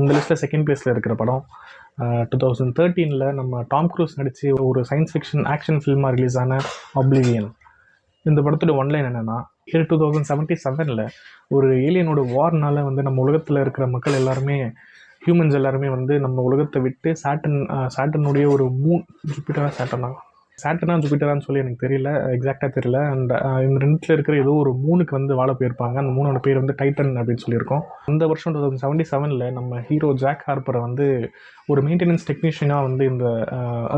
இந்த லிஸ்ட்டில் செகண்ட் பிளேஸில் இருக்கிற படம் 2013 நம்ம டாம் க்ரூஸ் நடித்து ஒரு சயின்ஸ் ஃபிக்ஷன் ஆக்ஷன் ஃபில்மாக ரிலீஸ் ஆன ஆப்லிவியன். இந்த படத்தோட ஒன்லைன் என்னென்னா, 2077 ஒரு ஏலியனோட வார்னால் நம்ம உலகத்தில் இருக்கிற மக்கள் எல்லாருமே, ஹியூமன்ஸ் எல்லாருமே நம்ம உலகத்தை விட்டு சாட்டனுடைய ஒரு மூன், சாட்டனா ஜூபிட்டரான்னு சொல்லி எனக்கு தெரியல, எக்ஸாக்டாக தெரியல. அண்ட் இந்த ரெண்டில் இருக்கிற ஏதோ ஒரு மூணுக்கு வாழ போயிருப்பாங்க. அந்த மூணோட பேர் டைட்டன் அப்படின்னு சொல்லியிருக்கோம். அந்த வருஷம் 2077 நம்ம ஹீரோ ஜாக் ஹார்ப்பரை ஒரு மெயின்டெனன்ஸ் டெக்னீஷியனாக இந்த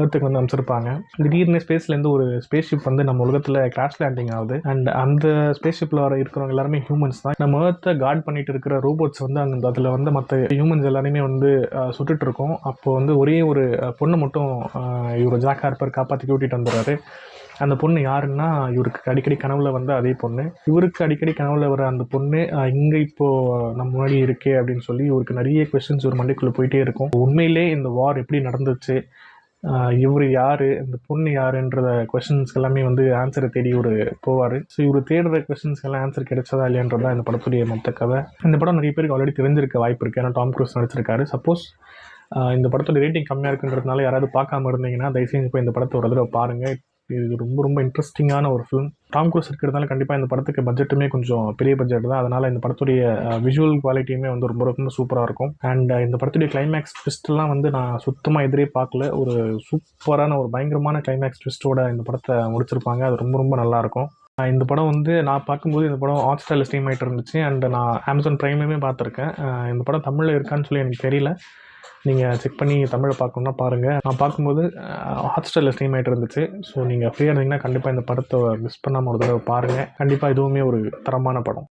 எர்த்துக்கு அமைச்சிருப்பாங்க. திடீர்னு ஸ்பேஸ்லேருந்து ஒரு ஸ்பேஸ் ஷிப் நம்ம உலகத்தில் கிராஷ் லேண்டிங் ஆகுது. அண்ட் அந்த ஸ்பேஸ் ஷிப்பில் இருக்கிறவங்க எல்லாருமே ஹியூமன்ஸ் தான். நம்ம எர்த்தை கார்ட் பண்ணிட்டு இருக்கிற ரோபோட்ஸ் அங்கே அதில் மற்ற ஹியூமன்ஸ் எல்லாருமே சுட்டுட்டு இருக்கோம். அப்போ ஒரே ஒரு பொண்ணை மட்டும் இவர் ஜாக் ஹார்ப்பர் காப்பாற்றி கூட்டிகிட்டு வந்துடுறாரு. அந்த பொண்ணு யாருன்னா, இவருக்கு அடிக்கடி கனவுல அதே பொண்ணு. இவருக்கு அடிக்கடி கனவுல வர அந்த பொண்ணு இங்கே இப்போது நம்ம முன்னாடி இருக்கே அப்படின்னு சொல்லி இவருக்கு நிறைய கொஸ்டின்ஸ் ஒரு மண்டைக்குள்ளே போயிட்டே இருக்கும். உண்மையிலே இந்த வார் எப்படி நடந்துச்சு, இவர் யார், இந்த பொண்ணு யாருன்ற கொஸ்டின்ஸ்க்கு எல்லாமே ஆன்சரை தேடி போவார். ஸோ இவர் தேடுற கொஸ்டின்ஸ்க்கு எல்லாம் ஆன்சர் கிடைச்சதா இல்லையன்றதா இந்த படத்துடைய மொத்த கதை. இந்த படம் நிறைய பேருக்கு ஆல்ரெடி தெரிஞ்சிருக்க வாய்ப்பு இருக்குது, ஏன்னா டாம் க்ரூஸ் நடிச்சிருக்காரு. சப்போஸ் இந்த படத்தோட ரேட்டிங் கம்மியாக இருக்குன்றதுனால யாராவது பார்க்காம இருந்தீங்கன்னா தயவுசெய்து போய் இந்த படத்தை ஒரு தடவை பாருங்கள். இது ரொம்ப ரொம்ப இன்ட்ரெஸ்டிங்கான ஒரு ஃபிலிம். டாம் க்ரூஸ் இருக்கிறதுனால கண்டிப்பாக இந்த படத்துக்கு பட்ஜெட்டுமே கொஞ்சம் பெரிய பட்ஜெட் தான். அதனால் இந்த படத்துடைய விஷுவல் குவாலிட்டியுமே ரொம்ப ரொம்ப சூப்பராக இருக்கும். அண்ட் இந்த படத்துடைய கிளைமேக்ஸ் ட்விஸ்ட்லாம் நான் சுத்தமாக எதிரே பார்க்கல. ஒரு சூப்பரான ஒரு பயங்கரமான கிளைமேக்ஸ் ட்விஸ்ட்டோட இந்த படத்தை முடிச்சிருப்பாங்க. அது ரொம்ப ரொம்ப நல்லாயிருக்கும். இந்த படம் நான் பார்க்கும்போது இந்த படம் ஹாட்ஸ்டாரில் ஸ்ட்ரீம் ஆகிட்டு இருந்துச்சு. அண்ட் நான் அமேசான் ப்ரைம்லேயுமே பார்த்துருக்கேன். இந்த படம் தமிழில் இருக்கான்னு சொல்லி எனக்கு தெரியல. நீங்கள் செக் பண்ணி தமிழை பார்க்கணுன்னா பாருங்கள். நான் பார்க்கும்போது ஹாட்ஸ்டாரில் ஸ்ட்ரீம் ஆகிட்டு இருந்துச்சு. ஸோ நீங்கள் ஃப்ரீயாக இருந்தீங்கன்னா கண்டிப்பாக இந்த படத்தை மிஸ் பண்ணாமல் ஒரு தடவை பாருங்கள். கண்டிப்பாக இதுவுமே ஒரு தரமான படம்.